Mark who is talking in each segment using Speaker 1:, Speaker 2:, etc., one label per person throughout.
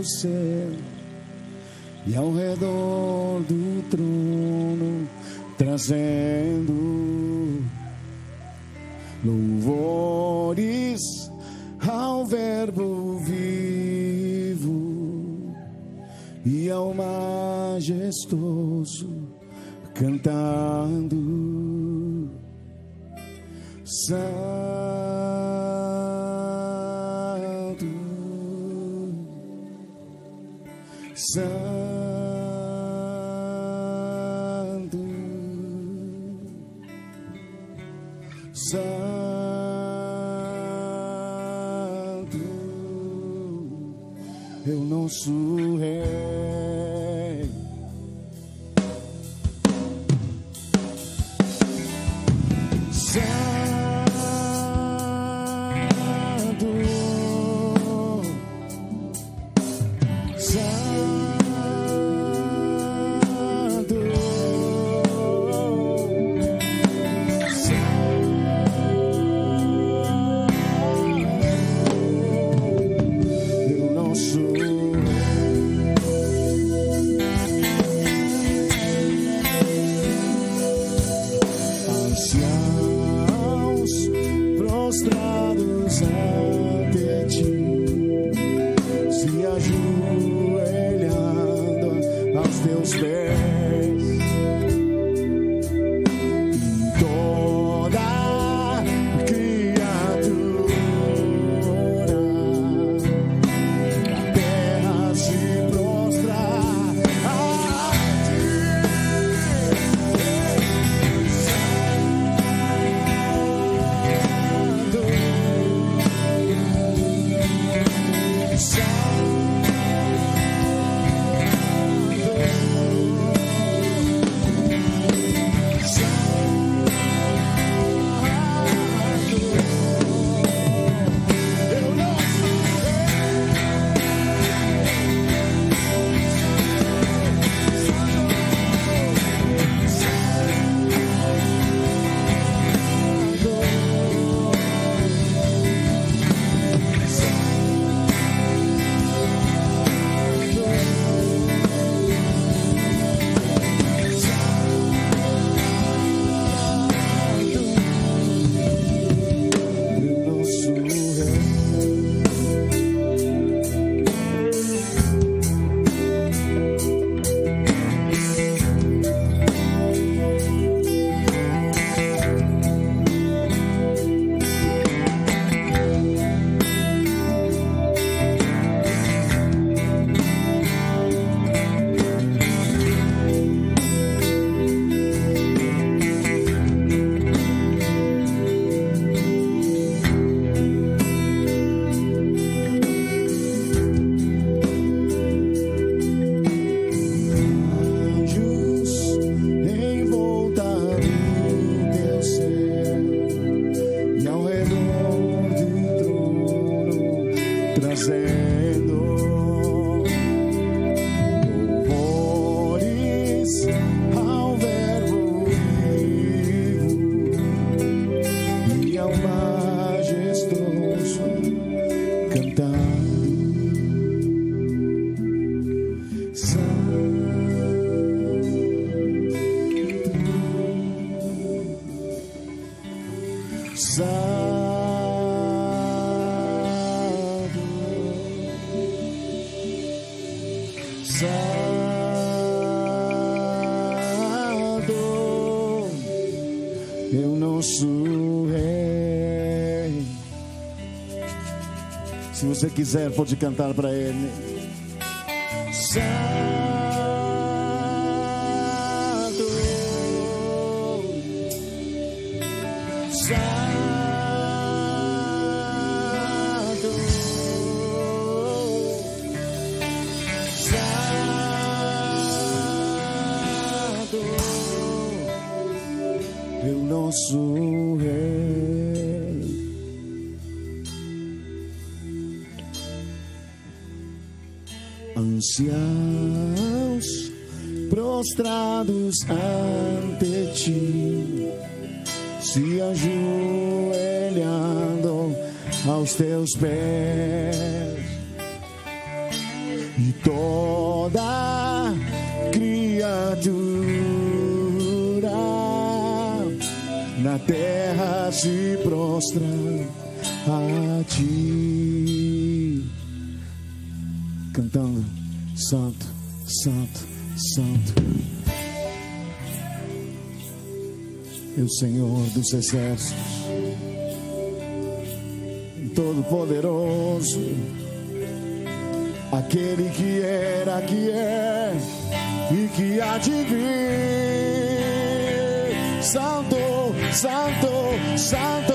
Speaker 1: teu ser, e ao redor do trono trazendo louvores ao Verbo vivo e ao majestoso cantando santo, santo, santo, é o nosso Rei. Prostrados ante ti, se ajoelhando aos teus pés, e toda criatura da terra se prostra a ti. Trazendo louvores ao Verbo vivo e ao majestoso cantando santo. É o nosso Rei. Se você quiser, pode cantar para Ele. Santo, santo, é o nosso Rei. Anciãos prostrados ante ti, se ajoelhando aos teus pés, toda criatura na terra se prostra a ti. Cantando: Santo, Santo, Santo é o Senhor dos exércitos, Todo-Poderoso, aquele que era, que é e que há de vir. Santo, Santo, Santo,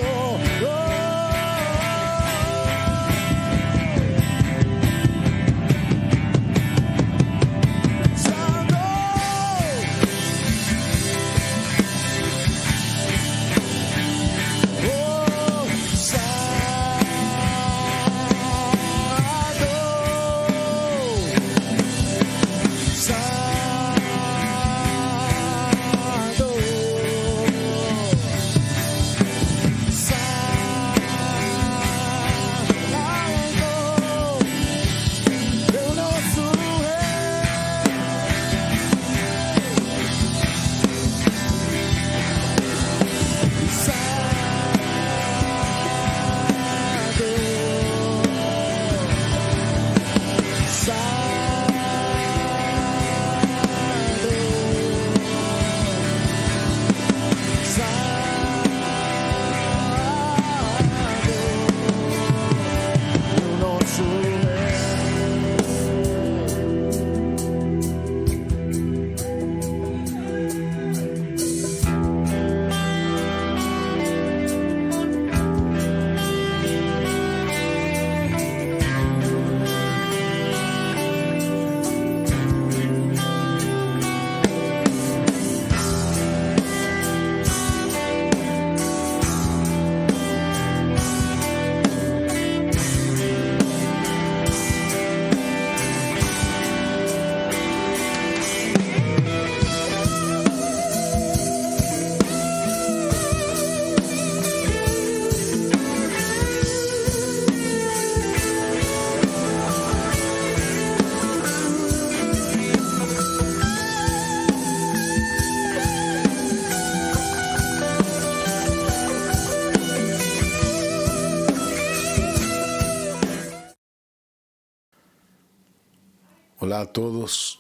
Speaker 2: Olá a todos,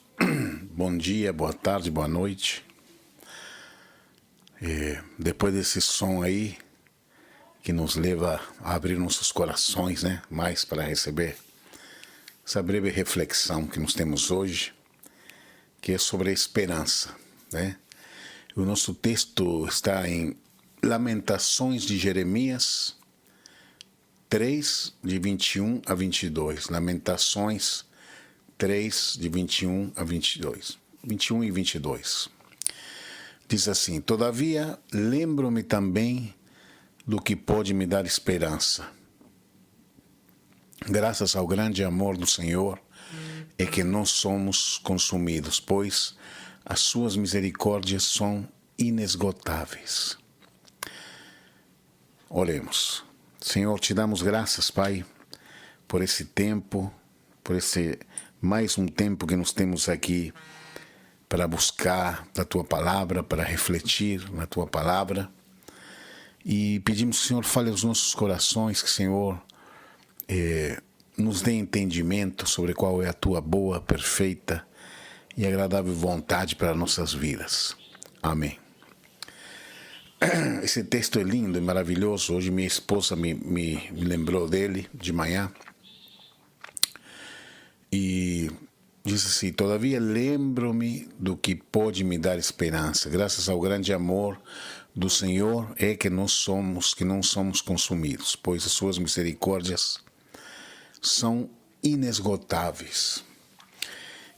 Speaker 2: bom dia, boa tarde, boa noite. Depois desse som aí, que nos leva a abrir nossos corações, né, mais para receber essa breve reflexão que nós temos hoje, que é sobre a esperança, né? O nosso texto está em Lamentações de Jeremias 3, de 21 a 22. Lamentações 3, de 21 a 22. 21 e 22. Diz assim: Todavia, lembro-me também do que pode me dar esperança. Graças ao grande amor do Senhor é que não somos consumidos, pois as suas misericórdias são inesgotáveis. Oremos. Senhor, te damos graças, Pai, por esse tempo, por esse mais um tempo que nós temos aqui para buscar a Tua Palavra, para refletir na Tua Palavra. E pedimos que o Senhor fale aos nossos corações, que o Senhor nos dê entendimento sobre qual é a Tua boa, perfeita e agradável vontade para nossas vidas. Amém. Esse texto é lindo e maravilhoso. Hoje minha esposa me lembrou dele de manhã. E diz assim: Todavia lembro-me do que pode me dar esperança. Graças ao grande amor do Senhor é que não somos consumidos, pois as suas misericórdias são inesgotáveis.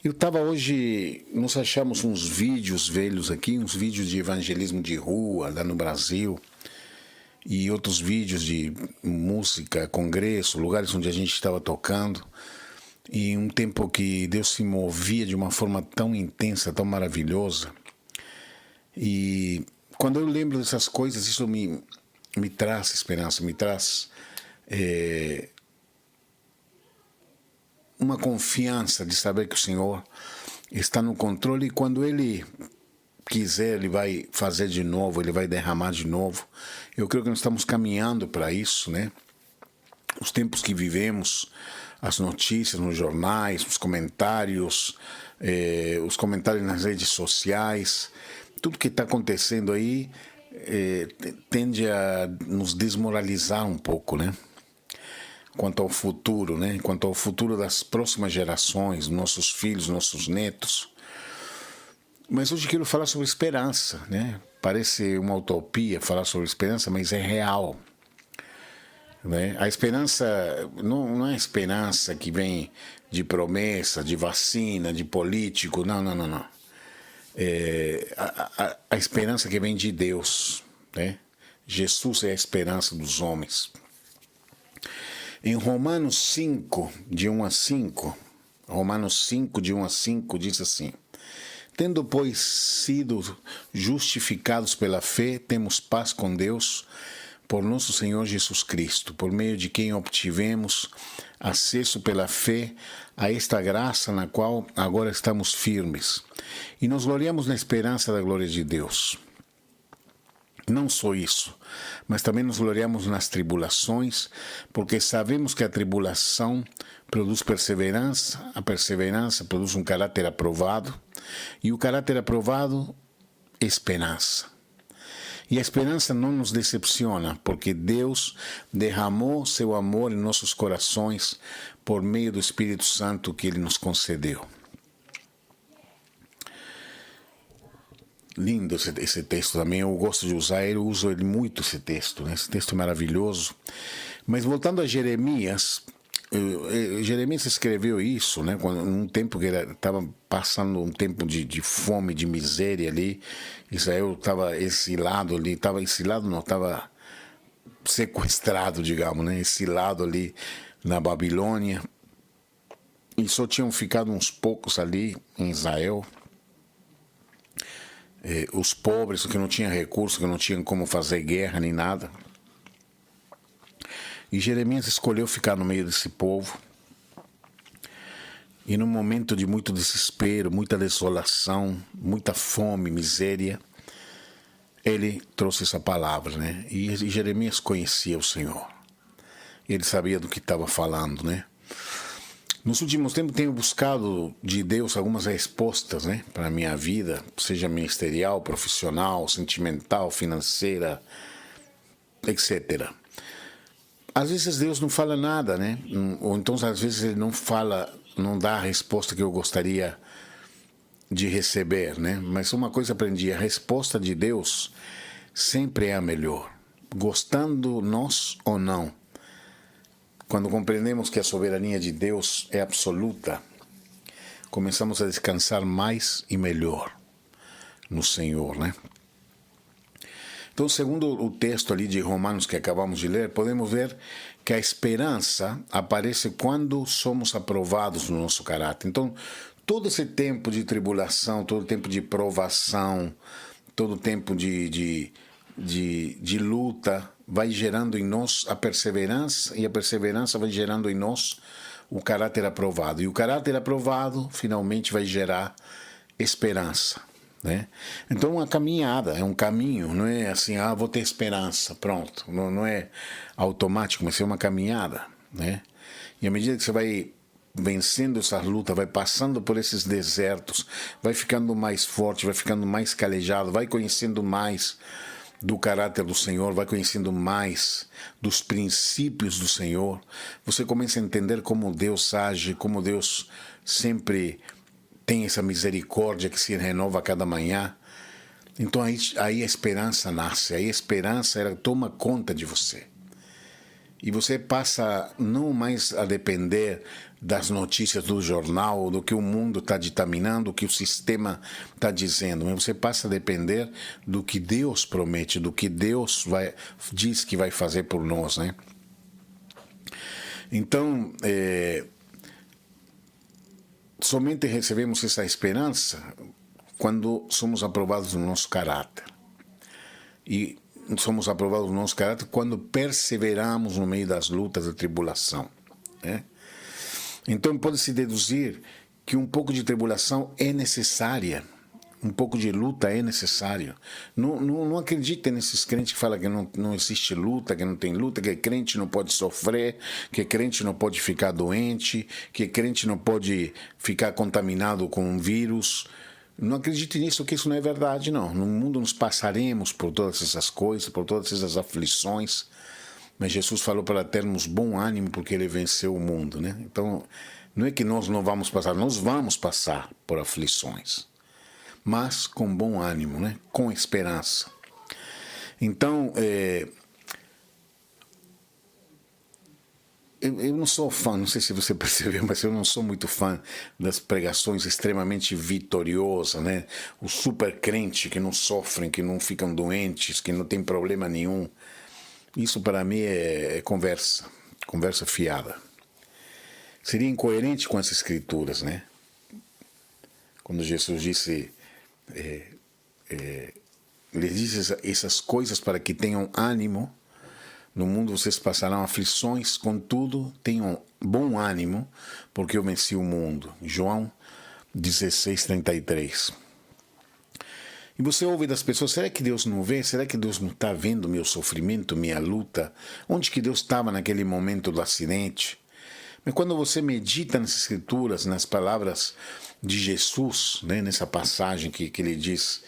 Speaker 2: Eu estava hoje, nós achamos uns vídeos velhos aqui, uns vídeos de evangelismo de rua lá no Brasil, e outros vídeos de música, congresso, lugares onde a gente estava tocando, e um tempo que Deus se movia de uma forma tão intensa, tão maravilhosa. E quando eu lembro dessas coisas, isso me traz esperança, me traz uma confiança de saber que o Senhor está no controle e quando Ele quiser, Ele vai fazer de novo, Ele vai derramar de novo. Eu creio que nós estamos caminhando para isso, né? Os tempos que vivemos, as notícias nos jornais, os comentários nas redes sociais, tudo que está acontecendo aí tende a nos desmoralizar um pouco, né? Quanto ao futuro, né? Quanto ao futuro das próximas gerações, nossos filhos, nossos netos. Mas hoje quero falar sobre esperança, né? Parece uma utopia falar sobre esperança, mas é real. Né? A esperança não é a esperança que vem de promessa, de vacina, de político, não. É a esperança que vem de Deus, né? Jesus é a esperança dos homens. Em Romanos 5, de 1 a 5, Romanos 5, de 1 a 5, diz assim: Tendo, pois, sido justificados pela fé, temos paz com Deus, por nosso Senhor Jesus Cristo, por meio de quem obtivemos acesso pela fé a esta graça na qual agora estamos firmes, e nos gloriamos na esperança da glória de Deus. Não só isso, mas também nos gloriamos nas tribulações, porque sabemos que a tribulação produz perseverança, a perseverança produz um caráter aprovado, e o caráter aprovado, esperança. E a esperança não nos decepciona, porque Deus derramou seu amor em nossos corações por meio do Espírito Santo que Ele nos concedeu. Lindo esse texto também, eu gosto de usar ele, eu uso ele muito esse texto, né? Esse texto é maravilhoso. Mas voltando a Jeremias, Jeremias escreveu isso, né? Num tempo que estava passando um tempo de fome, de miséria ali. Israel estava exilado ali, estava sequestrado, digamos, né? Exilado ali na Babilônia. E só tinham ficado uns poucos ali em Israel. Os pobres, que não tinham recursos, que não tinham como fazer guerra nem nada. E Jeremias escolheu ficar no meio desse povo. E num momento de muito desespero, muita desolação, muita fome, miséria, ele trouxe essa palavra, né? E Jeremias conhecia o Senhor. Ele sabia do que estava falando, né? Nos últimos tempos tenho buscado de Deus algumas respostas, né, para a minha vida, seja ministerial, profissional, sentimental, financeira, etc. Às vezes Deus não fala nada, né? Ou então às vezes Ele não fala, não dá a resposta que eu gostaria de receber, né? Mas uma coisa aprendi, a resposta de Deus sempre é a melhor, gostando nós ou não. Quando compreendemos que a soberania de Deus é absoluta, começamos a descansar mais e melhor no Senhor, né? Então, segundo o texto ali de Romanos que acabamos de ler, podemos ver que a esperança aparece quando somos aprovados no nosso caráter. Então, todo esse tempo de tribulação, todo tempo de provação, todo tempo de luta, vai gerando em nós a perseverança, e a perseverança vai gerando em nós o caráter aprovado. E o caráter aprovado, finalmente, vai gerar esperança, né? Então, uma caminhada, é um caminho, não é assim, vou ter esperança, pronto. Não é automático, mas é uma caminhada, né? E à medida que você vai vencendo essa luta, vai passando por esses desertos, vai ficando mais forte, vai ficando mais calejado, vai conhecendo mais do caráter do Senhor, vai conhecendo mais dos princípios do Senhor, você começa a entender como Deus age, como Deus sempre tem essa misericórdia que se renova a cada manhã. Então aí a esperança nasce, aí a esperança ela toma conta de você. E você passa não mais a depender das notícias do jornal, do que o mundo está ditaminando, do que o sistema está dizendo, mas você passa a depender do que Deus promete, do que Deus diz que vai fazer por nós, né? Então, somente recebemos essa esperança quando somos aprovados no nosso caráter. E somos aprovados no nosso caráter quando perseveramos no meio das lutas e tribulação, né? Então pode-se deduzir que um pouco de tribulação é necessária. Um pouco de luta é necessário. Não acreditem nesses crentes que falam que não existe luta, que não tem luta, que crente não pode sofrer, que crente não pode ficar doente, que crente não pode ficar contaminado com um vírus. Não acredite nisso, que isso não é verdade, não. No mundo nos passaremos por todas essas coisas, por todas essas aflições. Mas Jesus falou para termos bom ânimo porque Ele venceu o mundo, né? Então, não é que nós não vamos passar, nós vamos passar por aflições. Mas com bom ânimo, né? Com esperança. Então, eu não sou fã, não sei se você percebeu, mas eu não sou muito fã das pregações extremamente vitoriosas, né? O super crente que não sofrem, que não ficam doentes, que não tem problema nenhum. Isso para mim é conversa fiada. Seria incoerente com as escrituras, né? Quando Jesus disse... Ele diz essas coisas para que tenham ânimo. No mundo vocês passarão aflições, contudo tenham bom ânimo, porque eu venci o mundo. João 16:33. E você ouve das pessoas: será que Deus não vê? Será que Deus não está vendo meu sofrimento, minha luta? Onde que Deus estava naquele momento do acidente? Mas quando você medita nas escrituras, nas palavras de Jesus, né, nessa passagem que ele diz,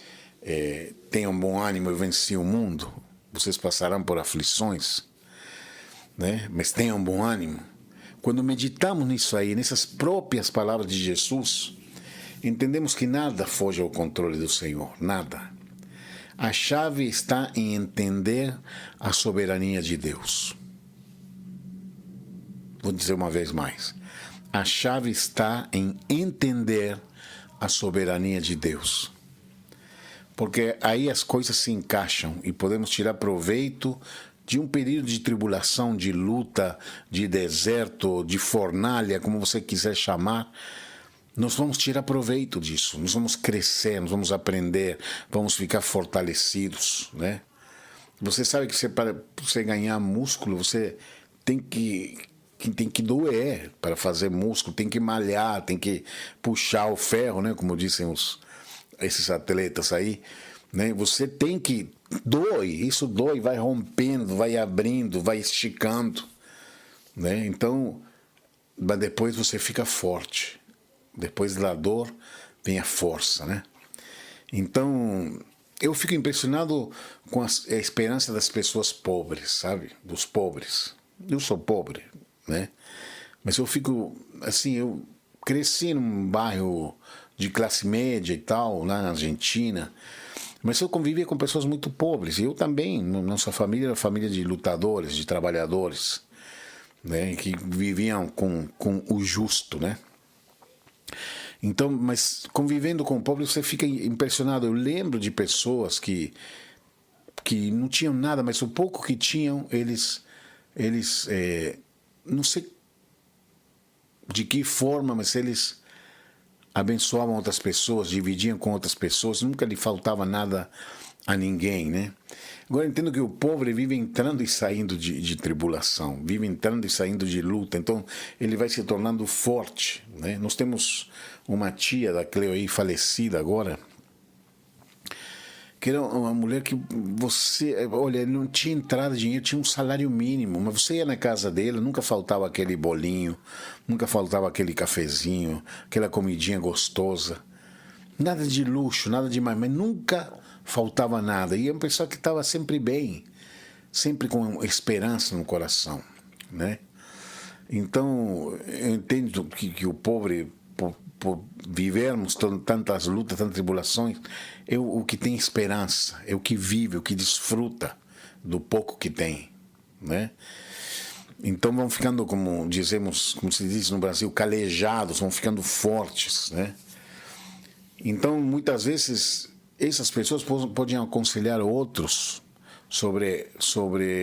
Speaker 2: tenham bom ânimo, eu venci o mundo, vocês passarão por aflições, né, mas tenham bom ânimo. Quando meditamos nisso aí, nessas próprias palavras de Jesus, entendemos que nada foge ao controle do Senhor, nada. A chave está em entender a soberania de Deus. Vou dizer uma vez mais. A chave está em entender a soberania de Deus. Porque aí as coisas se encaixam e podemos tirar proveito de um período de tribulação, de luta, de deserto, de fornalha, como você quiser chamar. Nós vamos tirar proveito disso, nós vamos crescer, nós vamos aprender, vamos ficar fortalecidos, né? Você sabe que para você ganhar músculo, você tem que doer para fazer músculo, tem que malhar, tem que puxar o ferro, né? Como dizem esses atletas aí, né? Você tem que isso dói, vai rompendo, vai abrindo, vai esticando, né? Então, mas depois você fica forte. Depois da dor vem a força, né? Então, eu fico impressionado com a esperança das pessoas pobres, sabe? Dos pobres. Eu sou pobre, né? Mas eu fico, assim, eu cresci num bairro de classe média e tal, lá na Argentina, mas eu convivia com pessoas muito pobres. E eu também, nossa família era família de lutadores, de trabalhadores, né? Que viviam com o justo, né? Então, mas convivendo com o pobre, você fica impressionado. Eu lembro de pessoas que não tinham nada, mas o pouco que tinham, eles não sei de que forma, mas eles abençoavam outras pessoas, dividiam com outras pessoas, nunca lhe faltava nada a ninguém, né? Agora, eu entendo que o pobre vive entrando e saindo de tribulação, vive entrando e saindo de luta, então ele vai se tornando forte, né? Nós temos uma tia da Cleo aí, falecida agora, que era uma mulher que olha, não tinha entrada de dinheiro, tinha um salário mínimo, mas você ia na casa dele, nunca faltava aquele bolinho, nunca faltava aquele cafezinho, aquela comidinha gostosa, nada de luxo, nada demais, mas nunca faltava nada. E é uma pessoa que estava sempre bem, sempre com esperança no coração, né? Então, eu entendo que o pobre, por vivermos tantas lutas, tantas tribulações, é o que tem esperança, é o que vive, o que desfruta do pouco que tem, né? Então vão ficando, como se diz no Brasil, calejados, vão ficando fortes, né? Então, muitas vezes, essas pessoas podem aconselhar outros sobre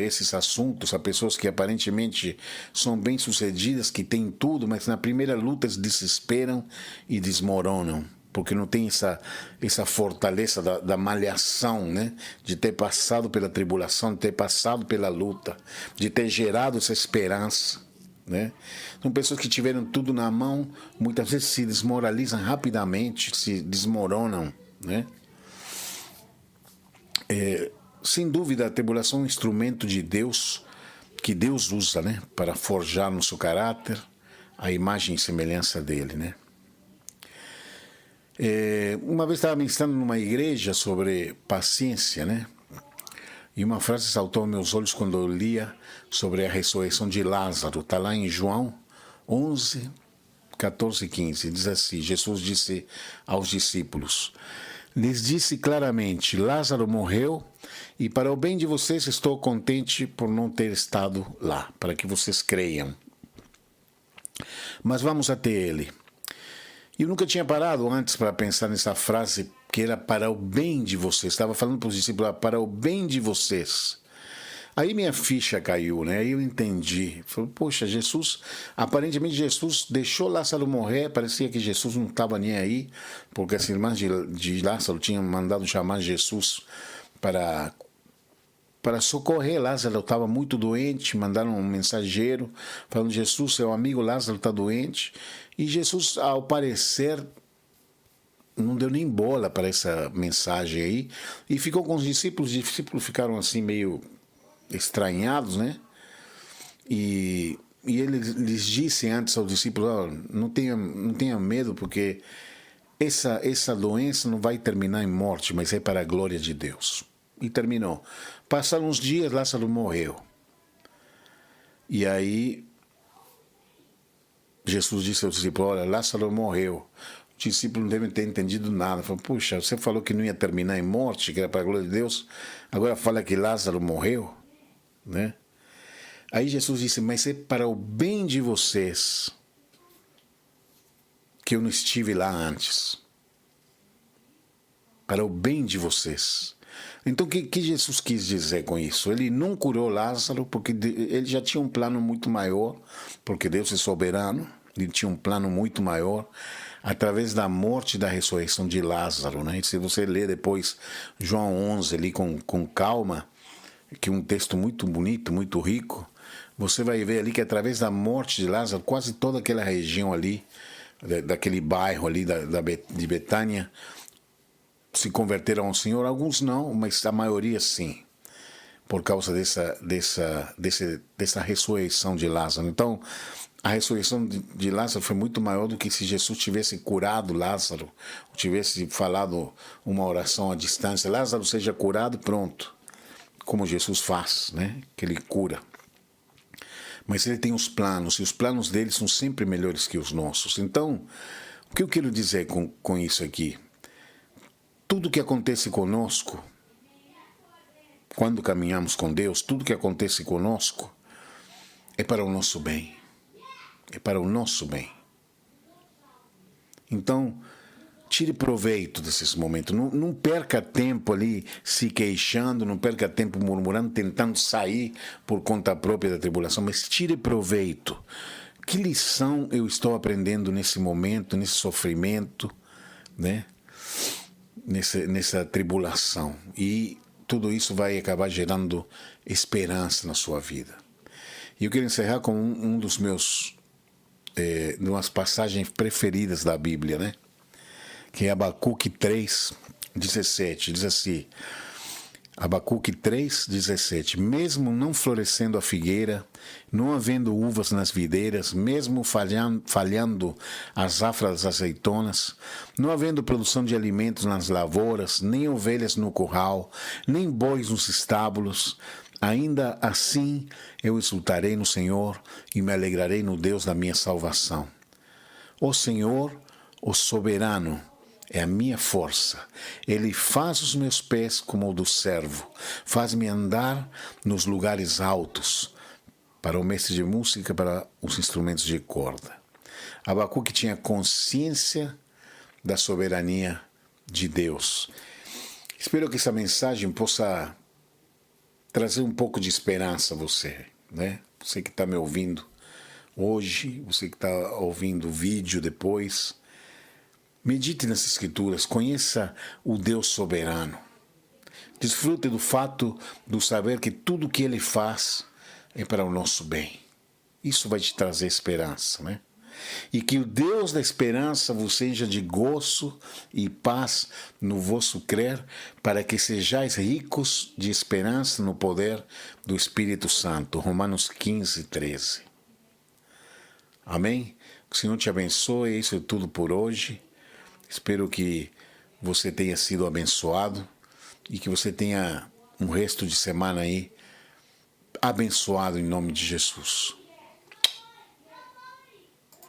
Speaker 2: esses assuntos, a pessoas que aparentemente são bem-sucedidas, que têm tudo, mas na primeira luta se desesperam e desmoronam, porque não tem essa fortaleza da malhação, né? De ter passado pela tribulação, de ter passado pela luta, de ter gerado essa esperança, né? São pessoas que tiveram tudo na mão, muitas vezes se desmoralizam rapidamente, se desmoronam, né? Sem dúvida, a tribulação é um instrumento de Deus, que Deus usa, né, para forjar no seu caráter a imagem e semelhança dele, né? Uma vez estava ministrando numa igreja sobre paciência, né? E uma frase saltou aos meus olhos quando eu lia sobre a ressurreição de Lázaro. Está lá em João 11, 14 e 15. Diz assim: Jesus disse aos discípulos: lhes disse claramente, Lázaro morreu, e para o bem de vocês estou contente por não ter estado lá, para que vocês creiam. Mas vamos até ele. Eu nunca tinha parado antes para pensar nessa frase, que era para o bem de vocês. Estava falando para os discípulos, para o bem de vocês. Aí minha ficha caiu, né? Aí eu entendi. Falei, poxa, aparentemente Jesus deixou Lázaro morrer, parecia que Jesus não estava nem aí, porque as irmãs de Lázaro tinham mandado chamar Jesus para socorrer. Lázaro estava muito doente, mandaram um mensageiro falando, Jesus, seu amigo Lázaro está doente. E Jesus, ao parecer, não deu nem bola para essa mensagem aí, e ficou com os discípulos. Os discípulos ficaram assim meio estranhados, né? E ele lhes disse antes aos discípulos, não tenha medo, porque essa doença não vai terminar em morte, mas é para a glória de Deus. E terminou. Passaram uns dias, Lázaro morreu. E aí Jesus disse aos discípulos, olha, Lázaro morreu. Os discípulos não devem ter entendido nada. Falaram, puxa, você falou que não ia terminar em morte, que era para a glória de Deus, agora fala que Lázaro morreu, né? Aí Jesus disse, mas é para o bem de vocês que eu não estive lá antes. Para o bem de vocês. Então, o que Jesus quis dizer com isso? Ele não curou Lázaro porque ele já tinha um plano muito maior, porque Deus é soberano, ele tinha um plano muito maior, através da morte e da ressurreição de Lázaro, né? E se você ler depois João 11 ali com calma, que é um texto muito bonito, muito rico, você vai ver ali que através da morte de Lázaro, quase toda aquela região ali, daquele bairro ali de Betânia, se converteram ao Senhor. Alguns não, mas a maioria sim, por causa dessa ressurreição de Lázaro. Então, a ressurreição de Lázaro foi muito maior do que se Jesus tivesse curado Lázaro, tivesse falado uma oração à distância, Lázaro seja curado, pronto, como Jesus faz, né? Que ele cura. Mas ele tem os planos, e os planos dele são sempre melhores que os nossos. Então, o que eu quero dizer com isso aqui? Tudo que acontece conosco, quando caminhamos com Deus, tudo que acontece conosco é para o nosso bem. É para o nosso bem. Então, tire proveito desses momentos. Não perca tempo ali se queixando, não perca tempo murmurando, tentando sair por conta própria da tribulação, mas tire proveito. Que lição eu estou aprendendo nesse momento, nesse sofrimento, né? Nessa tribulação. E tudo isso vai acabar gerando esperança na sua vida. E eu quero encerrar com um dos meus umas passagens preferidas da Bíblia, né? Que é Abacuque 3:17. Diz assim, Abacuque 3:17: mesmo não florescendo a figueira, não havendo uvas nas videiras, mesmo falhando as zafras das azeitonas, não havendo produção de alimentos nas lavouras, nem ovelhas no curral, nem bois nos estábulos, ainda assim eu exultarei no Senhor e me alegrarei no Deus da minha salvação. O Senhor, o soberano, é a minha força. Ele faz os meus pés como o do servo, faz-me andar nos lugares altos, para o mestre de música, para os instrumentos de corda. Abacuque tinha consciência da soberania de Deus. Espero que essa mensagem possa trazer um pouco de esperança a você, né? Você que está me ouvindo hoje, você que está ouvindo o vídeo depois. Medite nas Escrituras, conheça o Deus soberano. Desfrute do fato de saber que tudo o que Ele faz é para o nosso bem. Isso vai te trazer esperança, né? E que o Deus da esperança vos seja de gozo e paz no vosso crer, para que sejais ricos de esperança no poder do Espírito Santo. Romanos 15, 13. Amém? Que o Senhor te abençoe. Isso é tudo por hoje. Espero que você tenha sido abençoado e que você tenha um resto de semana aí abençoado em nome de Jesus.